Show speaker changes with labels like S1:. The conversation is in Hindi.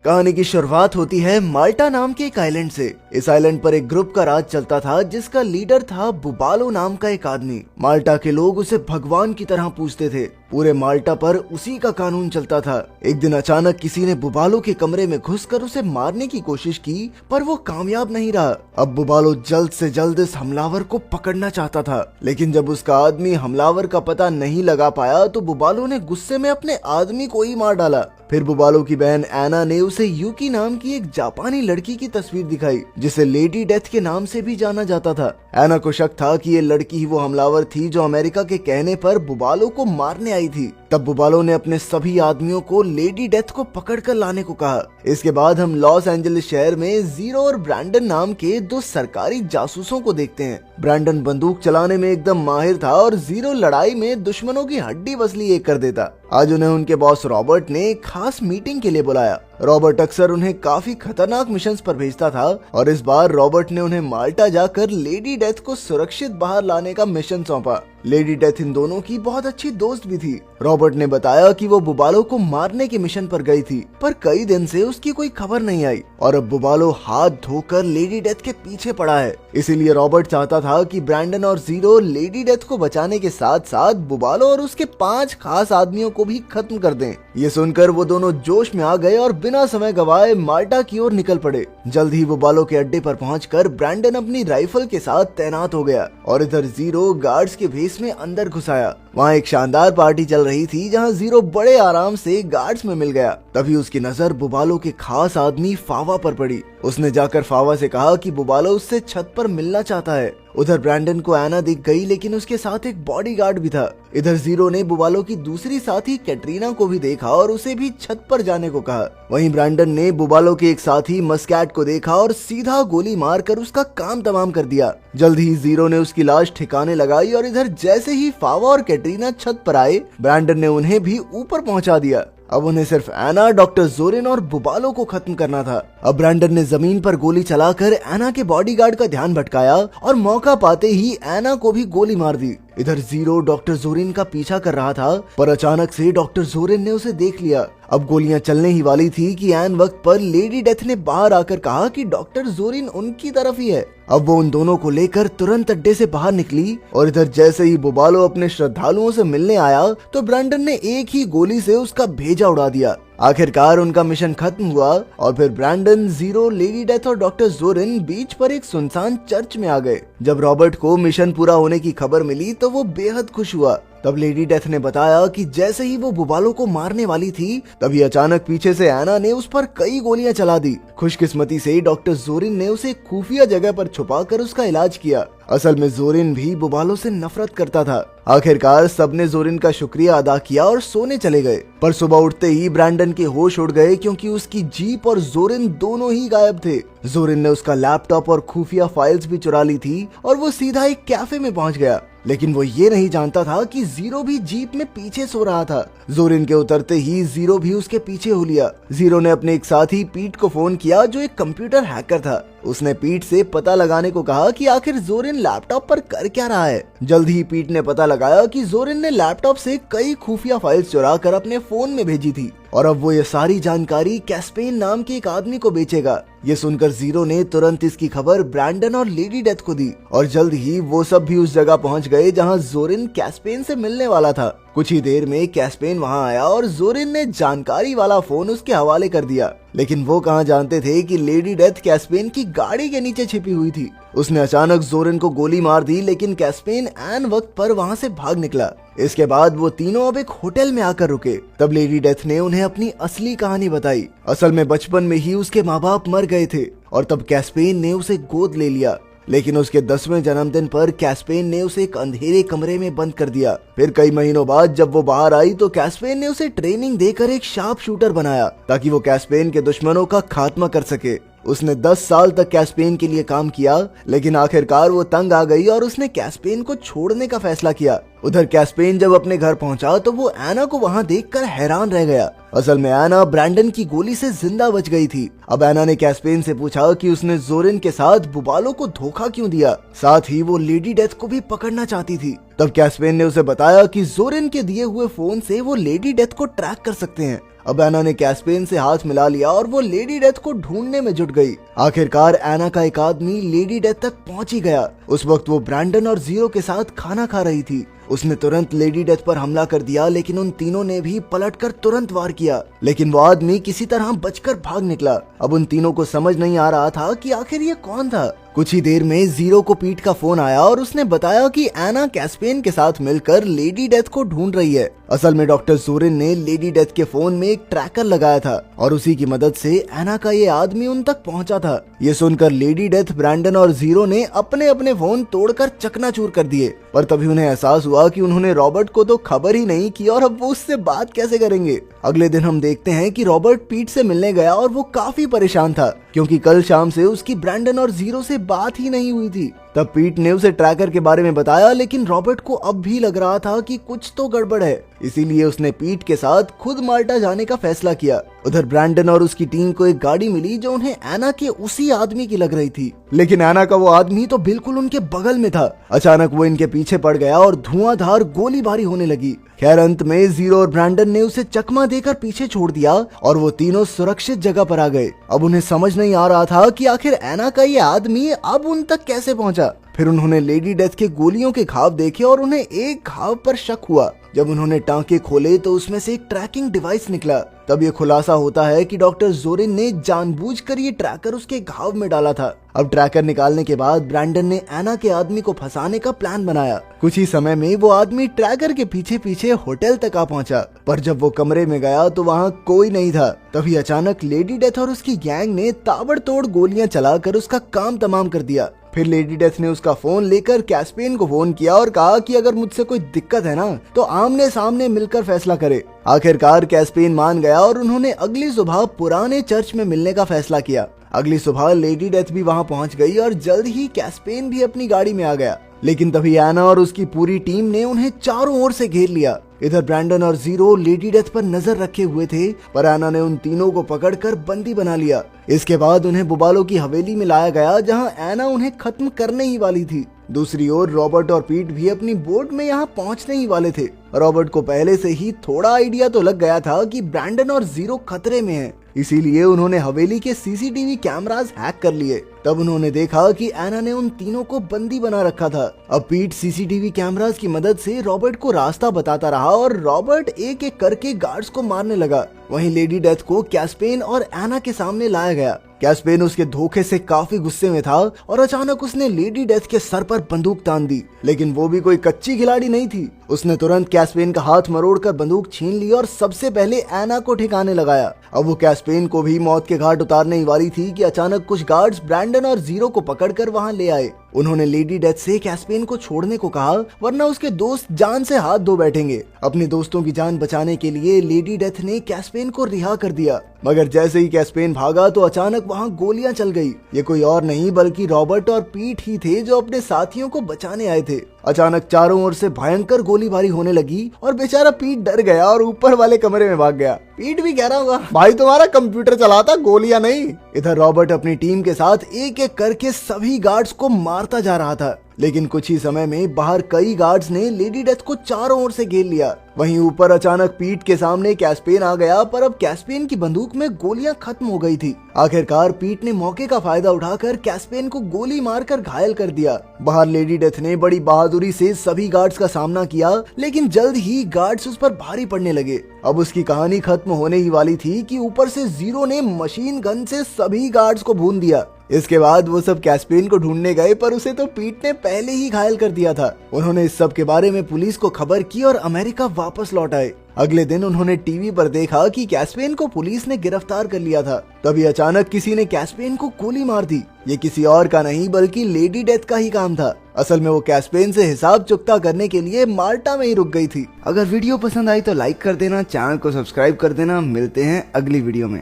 S1: कहानी की शुरुआत होती है माल्टा नाम के एक आइलैंड से। इस आइलैंड पर एक ग्रुप का राज चलता था जिसका लीडर था बुबालो नाम का एक आदमी। माल्टा के लोग उसे भगवान की तरह पूजते थे। पूरे माल्टा पर उसी का कानून चलता था। एक दिन अचानक किसी ने बुबालो के कमरे में घुसकर उसे मारने की कोशिश की, पर वो कामयाब नहीं रहा। अब बुबालो जल्द से जल्द इस हमलावर को पकड़ना चाहता था, लेकिन जब उसका आदमी हमलावर का पता नहीं लगा पाया तो बुबालो ने गुस्से में अपने आदमी को ही मार डाला। फिर बुबालो की बहन एना ने उसे यूकी नाम की एक जापानी लड़की की तस्वीर दिखाई, जिसे लेडी डेथ के नाम से भी जाना जाता था। एना को शक था कि ये लड़की ही वो हमलावर थी जो अमेरिका के कहने पर बुबालो को मारने आई थी। तब बुबालो ने अपने सभी आदमियों को लेडी डेथ को पकड़कर लाने को कहा। इसके बाद हम लॉस एंजलिस शहर में जीरो और ब्रैंडन नाम के दो सरकारी जासूसों को देखते हैं। ब्रैंडन बंदूक चलाने में एकदम माहिर था और जीरो लड़ाई में दुश्मनों की हड्डी बसली एक कर देता। आज उन्हें उनके बॉस रॉबर्ट ने खास मीटिंग के लिए बुलाया। रॉबर्ट अक्सर उन्हें काफी खतरनाक मिशंस पर भेजता था और इस बार रॉबर्ट ने उन्हें माल्टा जाकर लेडी डेथ को सुरक्षित बाहर लाने का मिशन सौंपा। लेडी डेथ इन दोनों की बहुत अच्छी दोस्त भी थी। रॉबर्ट ने बताया कि वो बुबालो को मारने के मिशन पर गई थी, पर कई दिन से उसकी कोई खबर नहीं आई और अब बुबालो हाथ धोकर लेडी डेथ के पीछे पड़ा है। इसीलिए रॉबर्ट चाहता था कि ब्रैंडन और जीरो लेडी डेथ को बचाने के साथ साथ बुबालो और उसके 5 खास आदमियों को भी खत्म कर दें। ये सुनकर वो दोनों जोश में आ गए और बिना समय गवाए माल्टा की ओर निकल पड़े। जल्द ही बुबालो के अड्डे पर पहुंचकर ब्रैंडन अपनी राइफल के साथ तैनात हो गया और इधर जीरो गार्ड्स के भेस में अंदर घुस आया। वहाँ एक शानदार पार्टी चल रही थी जहाँ जीरो बड़े आराम से गार्ड्स में मिल गया। तभी उसकी नजर बुबालो के खास आदमी फावा पर पड़ी। उसने जाकर फावा से कहा कि बुबालो उससे छत पर मिलना चाहता है। उधर ब्रैंडन को एना दिख गई, लेकिन उसके साथ एक बॉडीगार्ड भी था। इधर जीरो ने बुबालो की दूसरी साथी कैटरीना को भी देखा और उसे भी छत पर जाने को कहा। वहीं ब्रैंडन ने बुबालो के एक साथी मस्कैट को देखा और सीधा गोली मारकर उसका काम तमाम कर दिया। जल्द ही जीरो ने उसकी लाश ठिकाने लगाई और इधर जैसे ही फावा और कैटरीना छत पर आए, ब्रैंडन ने उन्हें भी ऊपर पहुंचा दिया। अब उन्हें सिर्फ एना, डॉक्टर जोरिन और बुबालो को खत्म करना था। अब ब्रैंडन ने जमीन पर गोली चलाकर एना के बॉडीगार्ड का ध्यान भटकाया और मौका पाते ही एना को भी गोली मार दी। इधर जीरो डॉक्टर जोरिन का पीछा कर रहा था, पर अचानक से डॉक्टर जोरिन ने उसे देख लिया। अब गोलियां चलने ही वाली थी कि ऐन वक्त पर लेडी डेथ ने बाहर आकर कहा कि डॉक्टर जोरिन उनकी तरफ ही है। अब वो उन दोनों को लेकर तुरंत अड्डे से बाहर निकली और इधर जैसे ही बुबालो अपने श्रद्धालुओं से मिलने आया तो ब्रैंडन ने एक ही गोली से उसका भेजा उड़ा दिया। आखिरकार उनका मिशन खत्म हुआ और फिर ब्रैंडन, जीरो, लेडी डेथ और डॉक्टर जोरिन बीच पर एक सुनसान चर्च में आ गए। जब रॉबर्ट को मिशन पूरा होने की खबर मिली तो वो बेहद खुश हुआ। तब लेडी डेथ ने बताया कि जैसे ही वो बुबालो को मारने वाली थी तभी अचानक पीछे से एना ने उस पर कई गोलियां चला दी। खुशकिस्मती से डॉक्टर जोरिन ने उसे खुफिया जगह पर छुपाकर उसका इलाज किया। असल में जोरिन भी बुबालो से नफरत करता था। आखिरकार सबने जोरिन का शुक्रिया अदा किया और सोने चले गए। पर सुबह उठते ही ब्रैंडन के होश उड़ गए क्योंकि उसकी जीप और जोरिन दोनों ही गायब थे। जोरिन ने उसका लैपटॉप और खुफिया फाइल्स भी चुरा ली थी और वो सीधा एक कैफे में पहुंच गया, लेकिन वो ये नहीं जानता था कि जीरो भी जीप में पीछे सो रहा था। जोरिन के उतरते ही जीरो भी उसके पीछे हो लिया। जीरो ने अपने एक साथी पीट को फोन किया जो एक कंप्यूटर हैकर था। उसने पीट से पता लगाने को कहा कि आखिर जोरिन लैपटॉप पर कर क्या रहा है। जल्द ही पीट ने पता लगाया कि जोरिन ने लैपटॉप से कई खुफिया फाइल्स चुरा कर अपने फोन में भेजी थी और अब वो ये सारी जानकारी कैस्पेन नाम के एक आदमी को बेचेगा। ये सुनकर जीरो ने तुरंत इसकी खबर ब्रैंडन और लेडी डेथ को दी और जल्द ही वो सब भी उस जगह पहुंच गए जहां जोरिन कैस्पेन से मिलने वाला था। कुछ ही देर में कैस्पेन वहां आया और जोरिन ने जानकारी वाला फोन उसके हवाले कर दिया, लेकिन वो कहां जानते थे कि लेडी डेथ कैस्पेन की गाड़ी के नीचे छिपी हुई थी। उसने अचानक जोरिन को गोली मार दी, लेकिन कैस्पेन ऐन वक्त पर वहां से भाग निकला। इसके बाद वो तीनों अब एक होटल में आकर रुके। तब लेडी डेथ ने उन्हें अपनी असली कहानी बताई। असल में बचपन में ही उसके माँ बाप मर गए थे और तब कैस्पेन ने उसे गोद ले लिया, लेकिन उसके 10वें जन्मदिन पर कैस्पेन ने उसे एक अंधेरे कमरे में बंद कर दिया। फिर कई महीनों बाद जब वो बाहर आई तो कैस्पेन ने उसे ट्रेनिंग देकर एक शार्प शूटर बनाया ताकि वो कैस्पेन के दुश्मनों का खात्मा कर सके। उसने 10 साल तक कैस्पेन के लिए काम किया, लेकिन आखिरकार वो तंग आ गई और उसने कैस्पेन को छोड़ने का फैसला किया। उधर कैस्पेन जब अपने घर पहुंचा तो वो एना को वहां देखकर हैरान रह गया। असल में एना ब्रैंडन की गोली से जिंदा बच गई थी। अब एना ने कैस्पेन से पूछा कि उसने जोरिन के साथ बुबालो को धोखा क्यों दिया, साथ ही वो लेडी डेथ को भी पकड़ना चाहती थी। तब कैस्पेन ने उसे बताया कि जोरिन के दिए हुए फोन से वो लेडी डेथ को ट्रैक कर सकते हैं। अब एना ने कैस्पेन से हाथ मिला लिया और वो लेडी डेथ को ढूंढने में जुट गई। आखिरकार एना का एक आदमी लेडी डेथ तक पहुंच ही गया। उस वक्त वो ब्रैंडन और जीरो के साथ खाना खा रही थी। उसने तुरंत लेडी डेथ पर हमला कर दिया, लेकिन उन तीनों ने भी पलटकर तुरंत वार किया, लेकिन वो आदमी किसी तरह बचकर भाग निकला। अब उन तीनों को समझ नहीं आ रहा था कि आखिर ये कौन था। कुछ ही देर में जीरो को पीट का फोन आया और उसने बताया कि एना कैस्पेन के साथ मिलकर लेडी डेथ को ढूंढ रही है। असल में डॉक्टर जोरिन ने लेडी डेथ के फोन में एक ट्रैकर लगाया था और उसी की मदद से एना का ये आदमी उन तक पहुंचा था। ये सुनकर लेडी डेथ, ब्रैंडन और जीरो ने अपने अपने फोन तोड़कर चकनाचूर कर दिए, पर तभी उन्हें एहसास हुआ कि उन्होंने रॉबर्ट को तो खबर ही नहीं की और अब वो उससे बात कैसे करेंगे। अगले दिन हम देखते हैं कि रॉबर्ट पीट से मिलने गया और वो काफी परेशान था क्योंकि कल शाम से उसकी ब्रैंडन और जीरो से बात ही नहीं हुई थी। तब पीट ने उसे ट्रैकर के बारे में बताया, लेकिन रॉबर्ट को अब भी लग रहा था कि कुछ तो गड़बड़ है, इसीलिए उसने पीट के साथ खुद माल्टा जाने का फैसला किया। उधर ब्रैंडन और उसकी टीम को एक गाड़ी मिली जो उन्हें एना के उसी आदमी की लग रही थी, लेकिन एना का वो आदमी तो बिल्कुल उनके बगल में था। अचानक वो इनके पीछे पड़ गया और धुआंधार गोलीबारी होने लगी। खैर अंत में जीरो और ब्रैंडन ने उसे चकमा देकर पीछे छोड़ दिया और वो तीनों सुरक्षित जगह पर आ गए। अब उन्हें समझ नहीं आ रहा था कि आखिर एना का ये आदमी अब उन तक कैसे पहुंचा। फिर उन्होंने लेडी डेथ के गोलियों के घाव देखे और उन्हें एक घाव पर शक हुआ। जब उन्होंने टांके खोले तो उसमें से एक ट्रैकिंग डिवाइस निकला। तब ये खुलासा होता है कि डॉक्टर जोरिन ने जानबूझकर ये ट्रैकर उसके घाव में डाला था। अब ट्रैकर निकालने के बाद ब्रैंडन ने एना के आदमी को फंसाने का प्लान बनाया। कुछ ही समय में वो आदमी ट्रैकर के पीछे पीछे होटल तक आ पहुंचा, पर जब वो कमरे में गया तो वहाँ कोई नहीं था। तभी अचानक लेडी डेथ और उसकी गैंग ने ताबड़तोड़ गोलियां चलाकर उसका काम तमाम कर दिया। फिर लेडी डेथ ने उसका फोन लेकर कैस्पेन को फोन किया और कहा कि अगर मुझसे कोई दिक्कत है ना तो आमने सामने मिलकर फैसला करे। आखिरकार कैस्पेन मान गया और उन्होंने अगली सुबह पुराने चर्च में मिलने का फैसला किया। अगली सुबह लेडी डेथ भी वहां पहुंच गई और जल्द ही कैस्पेन भी अपनी गाड़ी में आ गया, लेकिन तभी एना और उसकी पूरी टीम ने उन्हें चारों ओर से घेर लिया। इधर ब्रैंडन और जीरो लेडी डेथ पर नजर रखे हुए थे, पर एना ने उन तीनों को पकड़कर बंदी बना लिया। इसके बाद उन्हें बुबालो की हवेली में लाया गया जहां एना उन्हें खत्म करने ही वाली थी। दूसरी ओर रॉबर्ट और पीट भी अपनी बोट में यहाँ पहुंचने ही वाले थे। रॉबर्ट को पहले से ही थोड़ा आइडिया तो लग गया था कि ब्रैंडन और जीरो खतरे में हैं, इसीलिए उन्होंने हवेली के सीसीटीवी कैमरास हैक कर लिए। तब उन्होंने देखा कि एना ने उन तीनों को बंदी बना रखा था। अब पीट सीसीटीवी कैमरास की मदद से रॉबर्ट को रास्ता बताता रहा और रॉबर्ट एक एक करके गार्ड्स को मारने लगा। वहीं लेडी डेथ को कैस्पेन और एना के सामने लाया गया। कैस्पेन उसके धोखे से काफी गुस्से में था और अचानक उसने लेडी डेथ के सर पर बंदूक तान दी, लेकिन वो भी कोई कच्ची खिलाड़ी नहीं थी। उसने तुरंत कैस्पेन का हाथ मरोड़कर बंदूक छीन ली और सबसे पहले एना को ठिकाने लगाया। अब वो कैस्पेन को भी मौत के घाट उतारने ही वाली थी कि अचानक कुछ गार्ड्स ब्रैंडन और जीरो को पकड़कर वहां ले आए। उन्होंने लेडी डेथ से कैस्पेन को छोड़ने को कहा, वरना उसके दोस्त जान से हाथ धो बैठेंगे। अपने दोस्तों की जान बचाने के लिए लेडी डेथ ने कैस्पेन को रिहा कर दिया, मगर जैसे ही कैस्पेन भागा तो अचानक वहां गोलियां चल गई। ये कोई और नहीं बल्कि रॉबर्ट और पीट ही थे जो अपने साथियों को बचाने आए थे। अचानक चारों ओर से भयंकर गोलीबारी होने लगी और बेचारा पीट डर गया और ऊपर वाले कमरे में भाग गया। पीट भी कह रहा होगा, भाई तुम्हारा कंप्यूटर चलाता, गोलियां नहीं। इधर रॉबर्ट अपनी टीम के साथ एक एक करके सभी गार्ड्स को मारता जा रहा था, लेकिन कुछ ही समय में बाहर कई गार्ड्स ने लेडी डेथ को चारों ओर से घेर लिया। वहीं ऊपर अचानक पीट के सामने कैस्पेन आ गया, पर अब कैस्पेन की बंदूक में गोलियां खत्म हो गई थी। आखिरकार पीट ने मौके का फायदा उठाकर कैस्पेन को गोली मारकर घायल कर दिया। बाहर लेडी डेथ ने बड़ी बहादुरी से सभी गार्ड्स का सामना किया, लेकिन जल्द ही गार्ड्स उस पर भारी पड़ने लगे। अब उसकी कहानी खत्म होने ही वाली थी कि ऊपर से जीरो ने मशीन गन से सभी गार्ड्स को भून दिया। इसके बाद वो सब कैस्पेन को ढूंढने गए, पर उसे तो पीट ने पहले ही घायल कर दिया था। उन्होंने इस सब के बारे में पुलिस को खबर की और अमेरिका वापस लौट आए। अगले दिन उन्होंने टीवी पर देखा कि कैस्पेन को पुलिस ने गिरफ्तार कर लिया था। तभी अचानक किसी ने कैस्पेन को गोली मार दी। ये किसी और का नहीं बल्कि लेडी डेथ का ही काम था। असल में वो कैस्पेन से हिसाब चुकता करने के लिए माल्टा में ही रुक गई थी। अगर वीडियो पसंद आई तो लाइक कर देना, चैनल को सब्सक्राइब कर देना। मिलते हैं अगली वीडियो में।